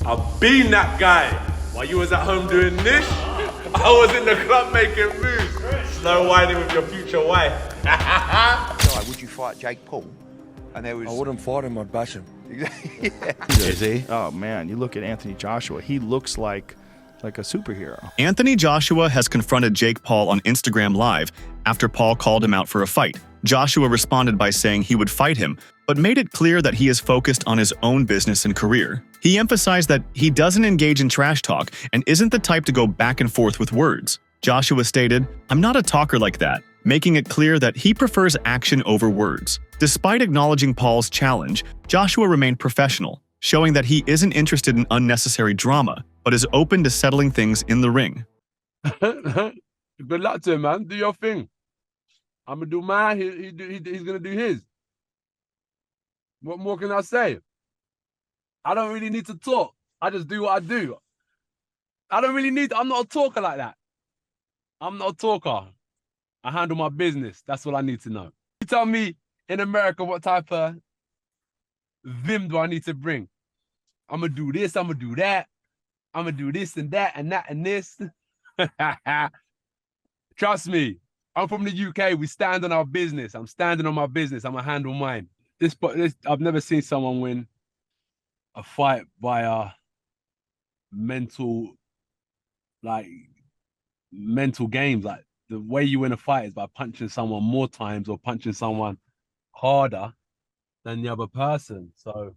I've been that guy. While you was at home doing this, I was in the club making moves. Slow whining with your future wife. Would you fight Jake Paul? And there was... I wouldn't fight him, I'd bash him. Yeah. Is he? Oh man, you look at Anthony Joshua, he looks like a superhero. Anthony Joshua has confronted Jake Paul on Instagram Live after Paul called him out for a fight. Joshua responded by saying he would fight him, but made it clear that he is focused on his own business and career. He emphasized that he doesn't engage in trash talk and isn't the type to go back and forth with words. Joshua stated, "I'm not a talker like that," making it clear that he prefers action over words. Despite acknowledging Paul's challenge, Joshua remained professional, showing that he isn't interested in unnecessary drama, but is open to settling things in the ring. Good luck to him, man. Do your thing. I'm gonna do mine. He's gonna do his. What more can I say? I don't really need to talk. I just do what I do. I don't really need. I'm not a talker like that. I'm not a talker. I handle my business. That's all I need to know. You tell me in America what type of vim do I need to bring? I'm gonna do this. I'm gonna do that. I'm gonna do this and that and that and this. Trust me. I'm from the UK. We stand on our business. I'm standing on my business. I'm gonna handle mine. I've never seen someone win a fight by mental games. Like the way you win a fight is by punching someone more times or punching someone harder than the other person. So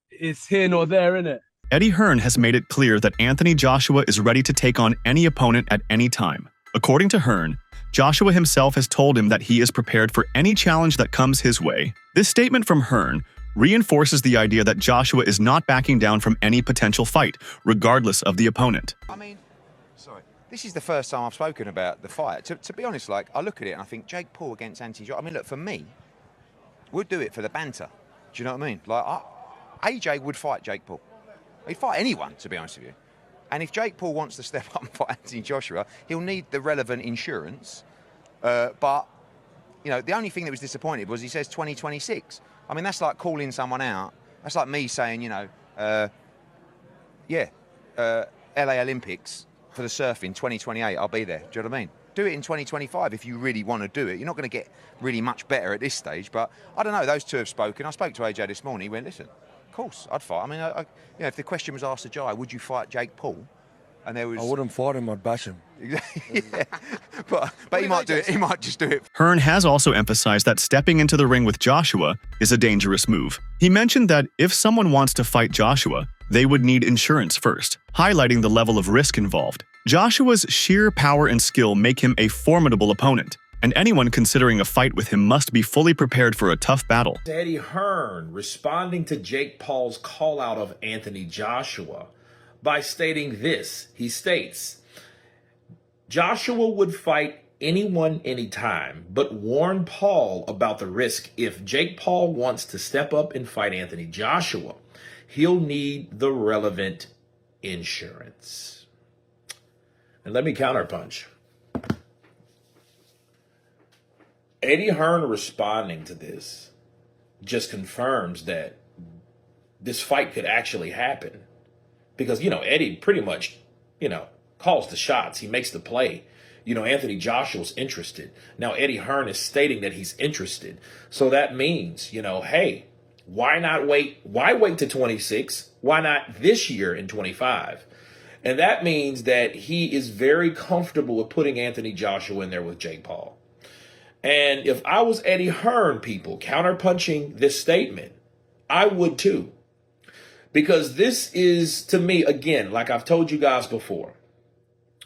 it's here nor there, innit? Eddie Hearn has made it clear that Anthony Joshua is ready to take on any opponent at any time. According to Hearn, Joshua himself has told him that he is prepared for any challenge that comes his way. This statement from Hearn reinforces the idea that Joshua is not backing down from any potential fight, regardless of the opponent. I mean, this is the first time I've spoken about the fight. To be honest, like, I look at it and I think Jake Paul against Anthony Joshua. I mean, look, for me, we'd do it for the banter. Do you know what I mean? Like, AJ would fight Jake Paul. He'd fight anyone, to be honest with you. And if Jake Paul wants to step up and fight Anthony Joshua, he'll need the relevant insurance. But, you know, the only thing that was disappointing was he says 2026. I mean, that's like calling someone out. That's like me saying, you know, LA Olympics for the surfing, 2028, I'll be there. Do you know what I mean? Do it in 2025 if you really want to do it. You're not going to get really much better at this stage. But I don't know, those two have spoken. I spoke to AJ this morning. He went, listen, of course, I'd fight. I mean, you know, if the question was asked to Jai, would you fight Jake Paul? And there was... I wouldn't fight him, I'd bash him. Yeah. But he might do it. He might just do it. Hearn has also emphasized that stepping into the ring with Joshua is a dangerous move. He mentioned that if someone wants to fight Joshua, they would need insurance first, highlighting the level of risk involved. Joshua's sheer power and skill make him a formidable opponent, and anyone considering a fight with him must be fully prepared for a tough battle. Eddie Hearn responding to Jake Paul's call out of Anthony Joshua by stating this. He states, Joshua would fight anyone anytime, but warn Paul about the risk. If Jake Paul wants to step up and fight Anthony Joshua, he'll need the relevant insurance. And let me counterpunch. Eddie Hearn responding to this just confirms that this fight could actually happen. Because, you know, Eddie pretty much, you know, calls the shots. He makes the play. You know, Anthony Joshua's interested. Now, Eddie Hearn is stating that he's interested. So that means, you know, hey, why not wait? Why wait to 26? Why not this year in 25? And that means that he is very comfortable with putting Anthony Joshua in there with Jake Paul. And if I was Eddie Hearn, people, counterpunching this statement, I would too. Because this is, to me, again, like I've told you guys before,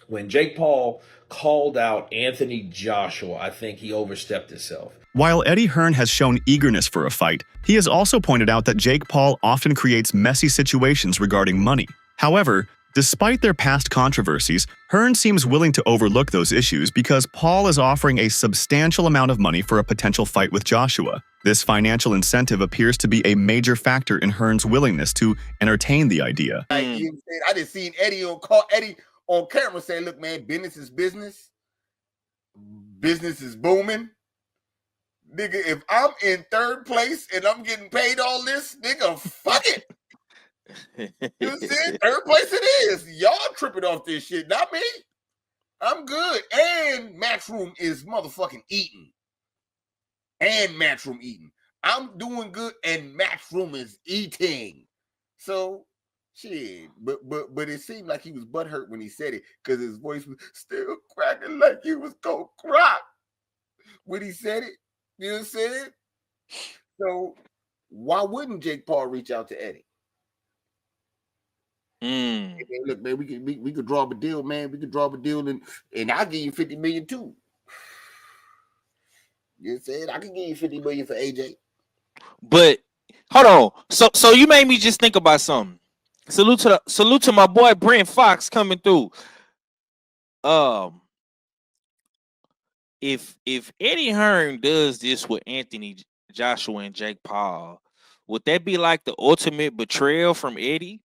when Jake Paul called out Anthony Joshua, I think he overstepped himself. While Eddie Hearn has shown eagerness for a fight, he has also pointed out that Jake Paul often creates messy situations regarding money. However, despite their past controversies, Hearn seems willing to overlook those issues because Paul is offering a substantial amount of money for a potential fight with Joshua. This financial incentive appears to be a major factor in Hearn's willingness to entertain the idea. Like, you know what I'm saying? I just seen Eddie on camera say, look, man, business is business. Business is booming. Nigga, if I'm in third place and I'm getting paid all this, nigga, fuck it. You see, third place it is. Y'all tripping off this shit, not me. I'm good. And Matchroom is motherfucking eating. And Matchroom eating. I'm doing good, and Matchroom is eating. So, shit. But it seemed like he was butthurt when he said it, because his voice was still cracking like he was gonna cry when he said it. You know what I'm saying? So, why wouldn't Jake Paul reach out to Eddie? Hey, man, look, man, we could draw up a deal, man. We could draw up a deal, and I'll give you $50 million too. You know what I'm saying? I can give you $50 million for AJ. But hold on. So you made me just think about something. Salute to my boy Brent Fox coming through. If Eddie Hearn does this with Anthony Joshua and Jake Paul, would that be like the ultimate betrayal from Eddie?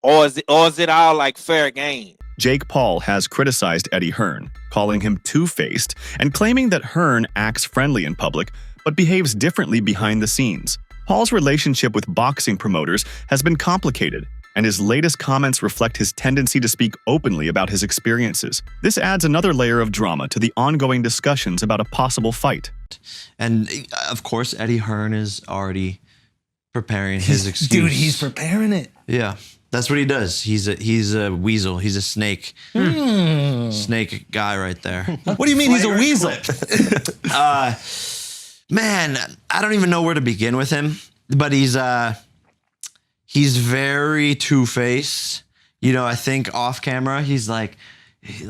Or is it all like fair game? Jake Paul has criticized Eddie Hearn, calling him two-faced and claiming that Hearn acts friendly in public but behaves differently behind the scenes. Paul's relationship with boxing promoters has been complicated, and his latest comments reflect his tendency to speak openly about his experiences. This adds another layer of drama to the ongoing discussions about a possible fight. And of course, Eddie Hearn is already preparing his excuse. Dude, he's preparing it. Yeah. That's what he does. He's a weasel. He's a snake. Snake guy right there. What do you mean he's a weasel? Man, I don't even know where to begin with him, but he's very two-faced. You know, I think off camera, he's like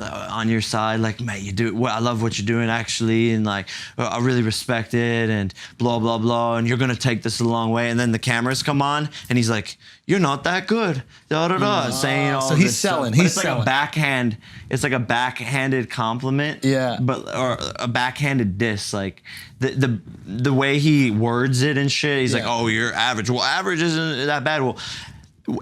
on your side, like, man, you do. Well, I love what you're doing, actually, and like, I really respect it, and blah blah blah, and you're gonna take this a long way. And then the cameras come on, and he's like, "You're not that good," da da da, saying all. So he's selling. He's like selling. a backhand. It's like a backhanded compliment. Yeah. Or a backhanded diss. Like the way he words it and shit. He's like, "Oh, you're average." Well, average isn't that bad. Well,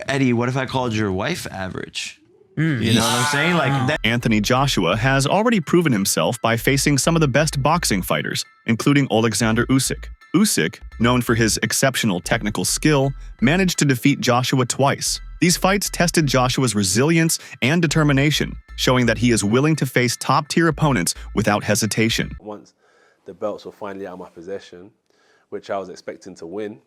Eddie, what if I called your wife average? You know what I'm saying? Like that. Anthony Joshua has already proven himself by facing some of the best boxing fighters, including Alexander Usyk. Usyk, known for his exceptional technical skill, managed to defeat Joshua twice. These fights tested Joshua's resilience and determination, showing that he is willing to face top-tier opponents without hesitation. Once the belts were finally out of my possession, which I was expecting to win,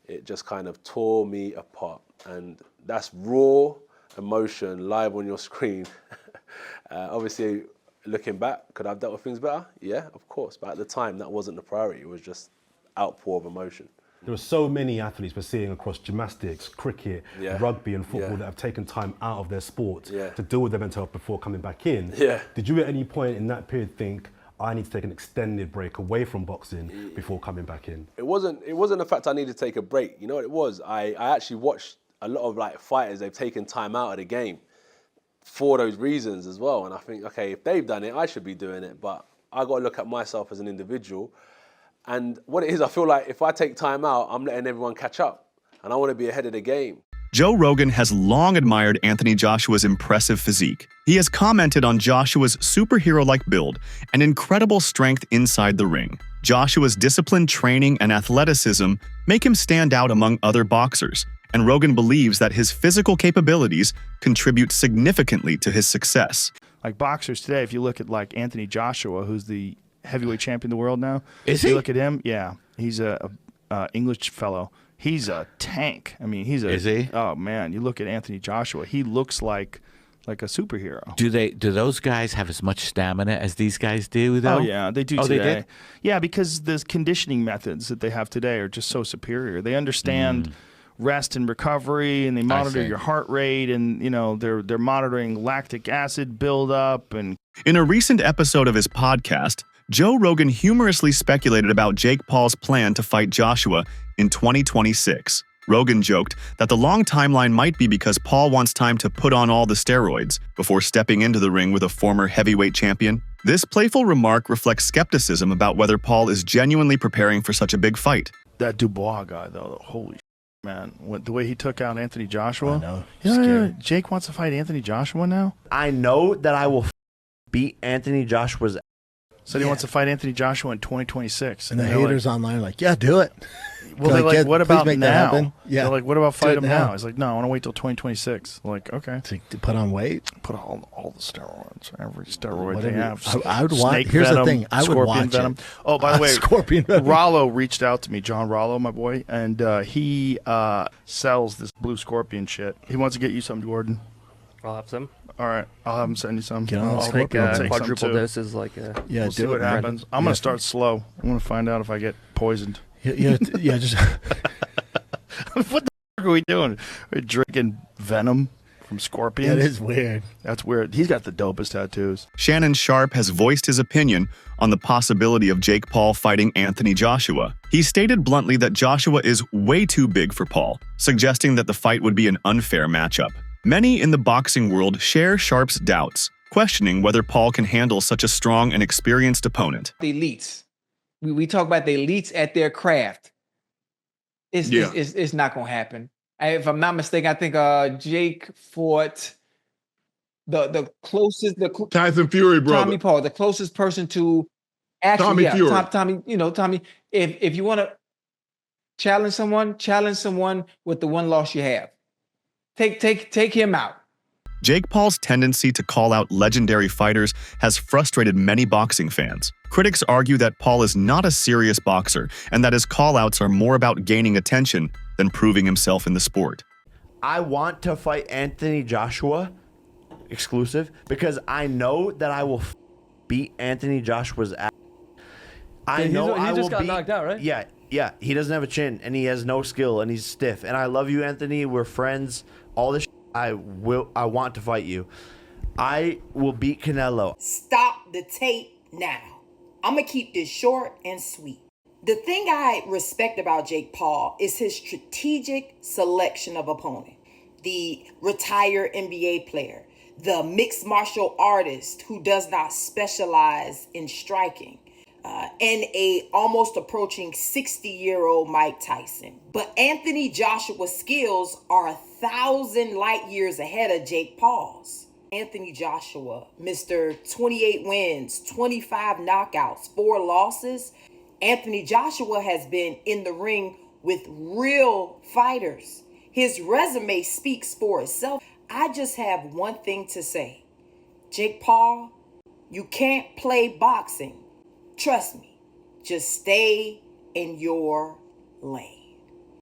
it just kind of tore me apart. And that's raw emotion live on your screen. Obviously, looking back, could I have dealt with things better? Yeah, of course. But at the time, that wasn't the priority. It was just outpour of emotion. There are so many athletes we're seeing across gymnastics, cricket, rugby and football that have taken time out of their sport to deal with their mental health before coming back in. Did you at any point in that period think, I need to take an extended break away from boxing before coming back in? It wasn't the fact I needed to take a break. You know what it was? I actually watched a lot of like fighters, they've taken time out of the game for those reasons as well. And I think, okay, if they've done it, I should be doing it. But I got to look at myself as an individual. And what it is, I feel like if I take time out, I'm letting everyone catch up. And I want to be ahead of the game. Joe Rogan has long admired Anthony Joshua's impressive physique. He has commented on Joshua's superhero-like build and incredible strength inside the ring. Joshua's disciplined training and athleticism make him stand out among other boxers, and Rogan believes that his physical capabilities contribute significantly to his success. Like boxers today, if you look at like Anthony Joshua, who's the heavyweight champion of the world now. Is he? You look at him, yeah. He's a English fellow. He's a tank. I mean, he's a... Is he? Oh, man. You look at Anthony Joshua, he looks like a superhero. Do those guys have as much stamina as these guys do, though? Oh, yeah, they do today. They did? Yeah, because the conditioning methods that they have today are just so superior. They understand rest and recovery, and they monitor your heart rate, and, you know, they're monitoring lactic acid buildup. And in a recent episode of his podcast, Joe Rogan humorously speculated about Jake Paul's plan to fight Joshua in 2026. Rogan joked that the long timeline might be because Paul wants time to put on all the steroids before stepping into the ring with a former heavyweight champion. This playful remark reflects skepticism about whether Paul is genuinely preparing for such a big fight. That Dubois guy, though, holy man. The way he took out Anthony Joshua. I know. Yeah, Jake wants to fight Anthony Joshua now? I know that I will beat Anthony Joshua's. So he wants to fight Anthony Joshua in 2026. And the haters online are like, yeah, do it. Well, they're like, what about make that now? happen. Yeah. They're like, what about fight Do it him now? now. He's like, no, I want to wait till 2026. Like, okay. To put on weight? Put all the steroids, every steroid Whatever. they have. I would watch. Snake Here's venom, the thing. I would scorpion watch venom. it. Oh, by the way, Scorpion venom. Rollo reached out to me, John Rollo, my boy, and he sells this blue scorpion shit. He wants to get you some, Gordon. I'll have some. All right, I'll have him send you some. Get on the I'll scorpion. take some Quadruple too. doses, like Yeah, We'll see what happens. I'm gonna start slow. I'm gonna find out if I get poisoned. Yeah, just What the fuck are we doing? We're drinking venom from scorpions? That is weird. That's weird. He's got the dopest tattoos. Shannon Sharp has voiced his opinion on the possibility of Jake Paul fighting Anthony Joshua. He stated bluntly that Joshua is way too big for Paul, suggesting that the fight would be an unfair matchup. Many in the boxing world share Sharp's doubts, questioning whether Paul can handle such a strong and experienced opponent. The elites. We talk about the elites at their craft. It's not going to happen. If I'm not mistaken, I think Jake fought the closest, Tyson Fury, brother. Tommy Paul, the closest person to actually, Tommy Fury. Tommy, if you want to challenge someone with the one loss you have. Take him out. Jake Paul's tendency to call out legendary fighters has frustrated many boxing fans. Critics argue that Paul is not a serious boxer and that his call-outs are more about gaining attention than proving himself in the sport. I want to fight Anthony Joshua exclusive because I know that I will beat Anthony Joshua's ass. I know he just got knocked out, right? Yeah. He doesn't have a chin and he has no skill and he's stiff. And I love you, Anthony. We're friends. All this I want to fight you. I will beat Canelo. Stop the tape now. I'm going to keep this short and sweet. The thing I respect about Jake Paul is his strategic selection of opponent. The retired NBA player, the mixed martial artist who does not specialize in striking, and a almost approaching 60-year-old Mike Tyson. But Anthony Joshua's skills are 1,000 light years ahead of Jake Paul's. Anthony Joshua, Mr. 28 wins, 25 knockouts, 4 losses. Anthony Joshua has been in the ring with real fighters. His resume speaks for itself. I just have one thing to say. Jake Paul, you can't play boxing. Trust me, just stay in your lane.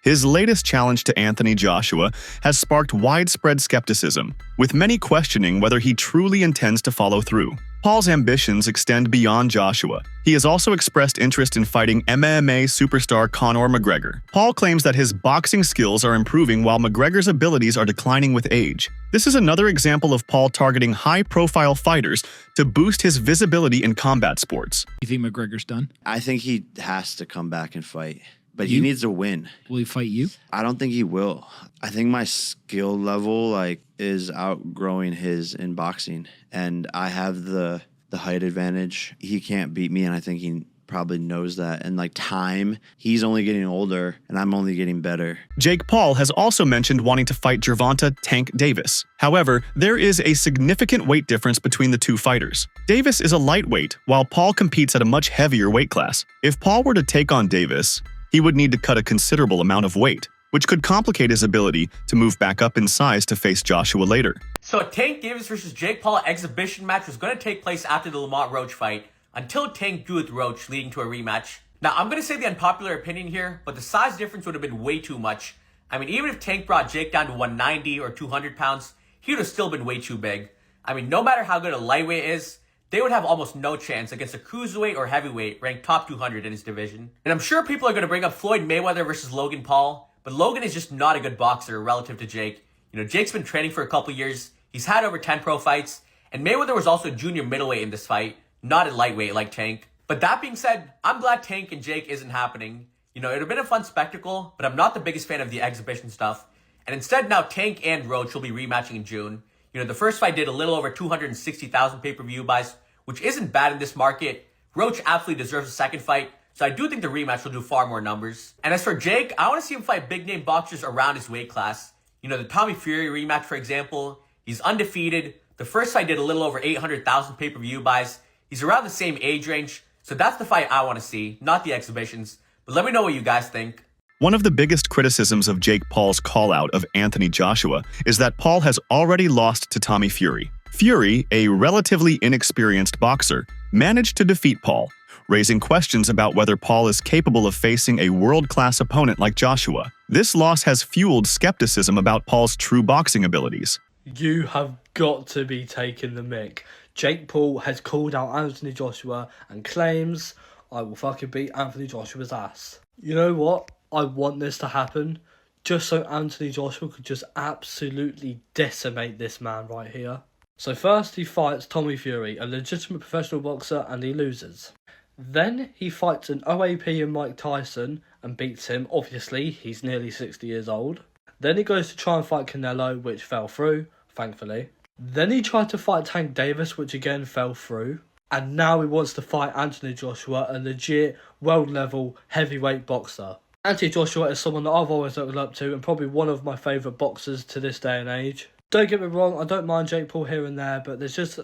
His latest challenge to Anthony Joshua has sparked widespread skepticism, with many questioning whether he truly intends to follow through. Paul's ambitions extend beyond Joshua. He has also expressed interest in fighting MMA superstar Conor McGregor. Paul claims that his boxing skills are improving while McGregor's abilities are declining with age. This is another example of Paul targeting high-profile fighters to boost his visibility in combat sports. You think McGregor's done? I think he has to come back and fight. But he needs to win. Will he fight you? I don't think he will. I think my skill level is outgrowing his in boxing, and I have the height advantage. He can't beat me, and I think he probably knows that. And time, he's only getting older, and I'm only getting better. Jake Paul has also mentioned wanting to fight Gervonta "Tank" Davis. However, there is a significant weight difference between the two fighters. Davis is a lightweight, while Paul competes at a much heavier weight class. If Paul were to take on Davis, he would need to cut a considerable amount of weight, which could complicate his ability to move back up in size to face Joshua later. So a Tank Davis versus Jake Paul exhibition match was going to take place after the Lamont Roach fight, until Tank drew with Roach, leading to a rematch. Now, I'm going to say the unpopular opinion here, but the size difference would have been way too much. I mean, even if Tank brought Jake down to 190 or 200 pounds, he would have still been way too big. I mean, no matter how good a lightweight is, they would have almost no chance against a cruiserweight or heavyweight ranked top 200 in his division. And I'm sure people are going to bring up Floyd Mayweather versus Logan Paul, but Logan is just not a good boxer relative to Jake. Jake's been training for a couple years, he's had over 10 pro fights, and Mayweather was also junior middleweight in this fight, not a lightweight like Tank. But that being said, I'm glad Tank and Jake isn't happening. It would have been a fun spectacle, but I'm not the biggest fan of the exhibition stuff. And instead now Tank and Roach will be rematching in June. The first fight did a little over 260,000 pay-per-view buys, which isn't bad in this market. Roach absolutely deserves a second fight, so I do think the rematch will do far more numbers. And as for Jake, I want to see him fight big-name boxers around his weight class. The Tommy Fury rematch, for example, he's undefeated. The first fight did a little over 800,000 pay-per-view buys. He's around the same age range, so that's the fight I want to see, not the exhibitions. But let me know what you guys think. One of the biggest criticisms of Jake Paul's call-out of Anthony Joshua is that Paul has already lost to Tommy Fury. Fury, a relatively inexperienced boxer, managed to defeat Paul, raising questions about whether Paul is capable of facing a world-class opponent like Joshua. This loss has fueled skepticism about Paul's true boxing abilities. You have got to be taking the mick. Jake Paul has called out Anthony Joshua and claims, I will fucking beat Anthony Joshua's ass. You know what? I want this to happen just so Anthony Joshua could just absolutely decimate this man right here. So first he fights Tommy Fury, a legitimate professional boxer, and he loses. Then he fights an OAP and Mike Tyson and beats him. Obviously, he's nearly 60 years old. Then he goes to try and fight Canelo, which fell through, thankfully. Then he tried to fight Tank Davis, which again fell through. And now he wants to fight Anthony Joshua, a legit world-level heavyweight boxer. Anthony Joshua is someone that I've always looked up to and probably one of my favourite boxers to this day and age. Don't get me wrong, I don't mind Jake Paul here and there, but there's just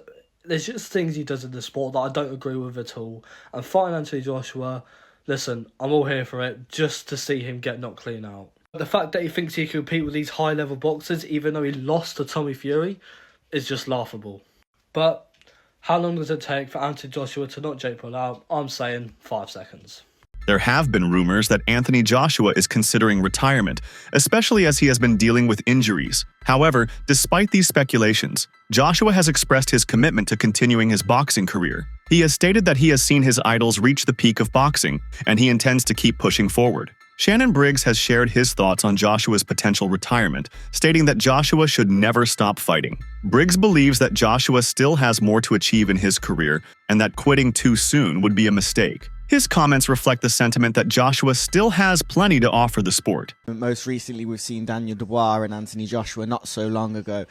things he does in the sport that I don't agree with at all. And fighting Anthony Joshua, listen, I'm all here for it just to see him get knocked clean out. The fact that he thinks he can compete with these high-level boxers, even though he lost to Tommy Fury, is just laughable. But how long does it take for Anthony Joshua to knock Jake Paul out? I'm saying 5 seconds. There have been rumors that Anthony Joshua is considering retirement, especially as he has been dealing with injuries. However, despite these speculations, Joshua has expressed his commitment to continuing his boxing career. He has stated that he has seen his idols reach the peak of boxing, and he intends to keep pushing forward. Shannon Briggs has shared his thoughts on Joshua's potential retirement, stating that Joshua should never stop fighting. Briggs believes that Joshua still has more to achieve in his career, and that quitting too soon would be a mistake. His comments reflect the sentiment that Joshua still has plenty to offer the sport. Most recently, we've seen Daniel Dubois and Anthony Joshua not so long ago.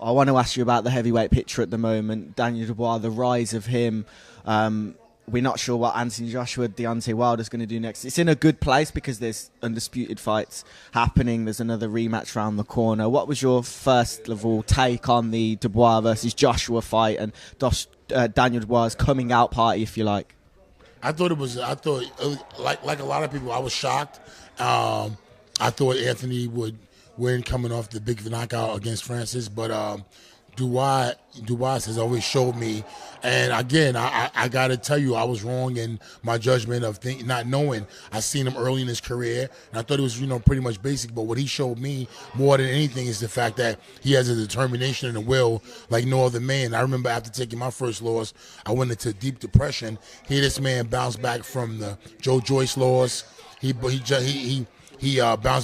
I want to ask you about the heavyweight picture at the moment. Daniel Dubois, the rise of him. We're not sure what Anthony Joshua, Deontay Wilder's going to do next. It's in a good place because there's undisputed fights happening. There's another rematch around the corner. What was your first of all take on the Dubois versus Joshua fight and Daniel Dubois' coming out party, if you like? I thought like a lot of people, I was shocked. I thought Anthony would win coming off the big knockout against Francis, but Dubois has always showed me, and again, I got to tell you, I was wrong in my judgment of not knowing. I seen him early in his career, and I thought it was, pretty much basic, but what he showed me more than anything is the fact that he has a determination and a will like no other man. I remember after taking my first loss, I went into deep depression. Here this man bounced back from the Joe Joyce loss. He bounced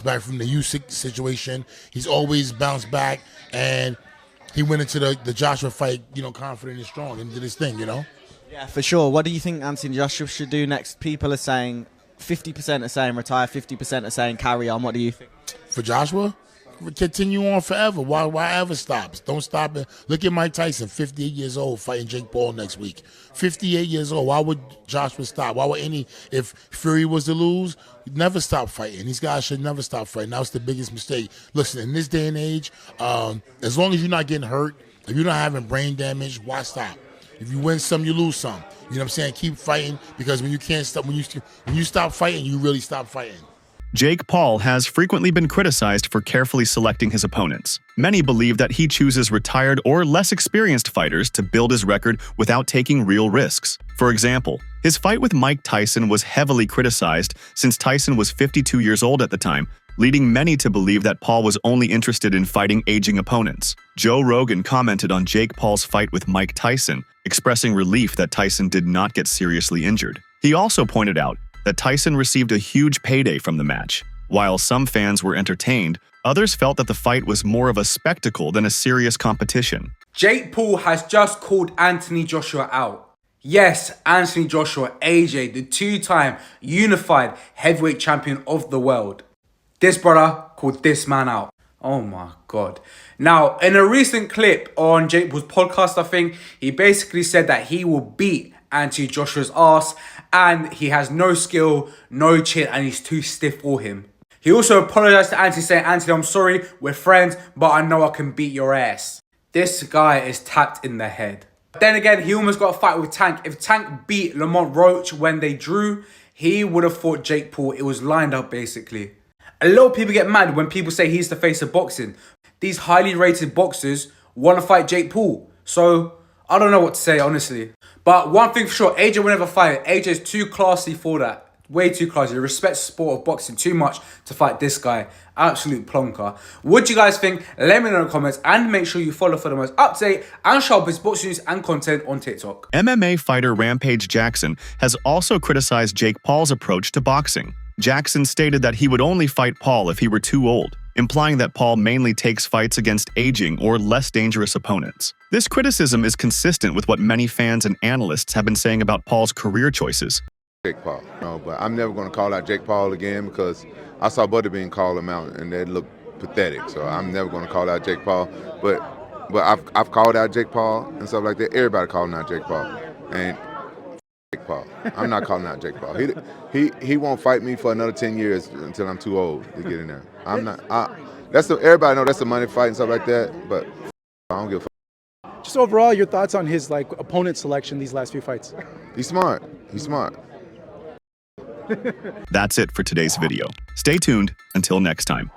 back from the Usyk situation. He's always bounced back, and he went into the Joshua fight, confident and strong, and did his thing, Yeah, for sure. What do you think Anthony Joshua should do next? People are saying 50% are saying retire, 50% are saying carry on. What do you think? For Joshua, continue on forever. Why ever stops? Don't stop it. Look at Mike Tyson, 58 years old, fighting Jake Paul next week. 58 years old. Why would Joshua stop? Why would if Fury was to lose, never stop fighting? These guys should never stop fighting. That was the biggest mistake. Listen, in this day and age, as long as you're not getting hurt, if you're not having brain damage, why stop? If you win some, you lose some. You know what I'm saying? Keep fighting, because when you can't stop, when you stop fighting, you really stop fighting. Jake Paul has frequently been criticized for carefully selecting his opponents. Many believe that he chooses retired or less experienced fighters to build his record without taking real risks. For example, his fight with Mike Tyson was heavily criticized since Tyson was 52 years old at the time, leading many to believe that Paul was only interested in fighting aging opponents. Joe Rogan commented on Jake Paul's fight with Mike Tyson, expressing relief that Tyson did not get seriously injured. He also pointed out that Tyson received a huge payday from the match. While some fans were entertained, others felt that the fight was more of a spectacle than a serious competition. Jake Paul has just called Anthony Joshua out. Yes, Anthony Joshua, AJ, the two-time unified heavyweight champion of the world. This brother called this man out. Oh my God. Now, in a recent clip on Jake Paul's podcast, I think, he basically said that he will beat Anthony Joshua's ass, and he has no skill, no chin, and he's too stiff for him. He also apologized to Anthony, saying, Anthony, I'm sorry, we're friends, but I know I can beat your ass. This guy is tapped in the head. Then again, he almost got a fight with Tank. If Tank beat Lamont Roach when they drew, he would have fought Jake Paul. It was lined up, basically. A lot of people get mad when people say he's the face of boxing. These highly rated boxers want to fight Jake Paul. So, I don't know what to say, honestly. But one thing for sure, AJ will never fight. AJ's too classy for that. Way too classy. He respects the sport of boxing too much to fight this guy. Absolute plonker. What do you guys think? Let me know in the comments. And make sure you follow for the most up-to-date and sharpest boxing news and content on TikTok. MMA fighter Rampage Jackson has also criticized Jake Paul's approach to boxing. Jackson stated that he would only fight Paul if he were too old, implying that Paul mainly takes fights against aging or less dangerous opponents. This criticism is consistent with what many fans and analysts have been saying about Paul's career choices. Jake Paul, no, but I'm never going to call out Jake Paul again because I saw Butterbean call him out and that looked pathetic. So I'm never going to call out Jake Paul. But I've called out Jake Paul and stuff like that. Everybody calling out Jake Paul, and Jake Paul. I'm not calling out Jake Paul. He won't fight me for another 10 years until I'm too old to get in there. I'm not. Everybody know that's a money fight and stuff like that. But I don't give a fuck. Just overall, your thoughts on his opponent selection these last few fights? He's smart. He's smart. That's it for today's video. Stay tuned until next time.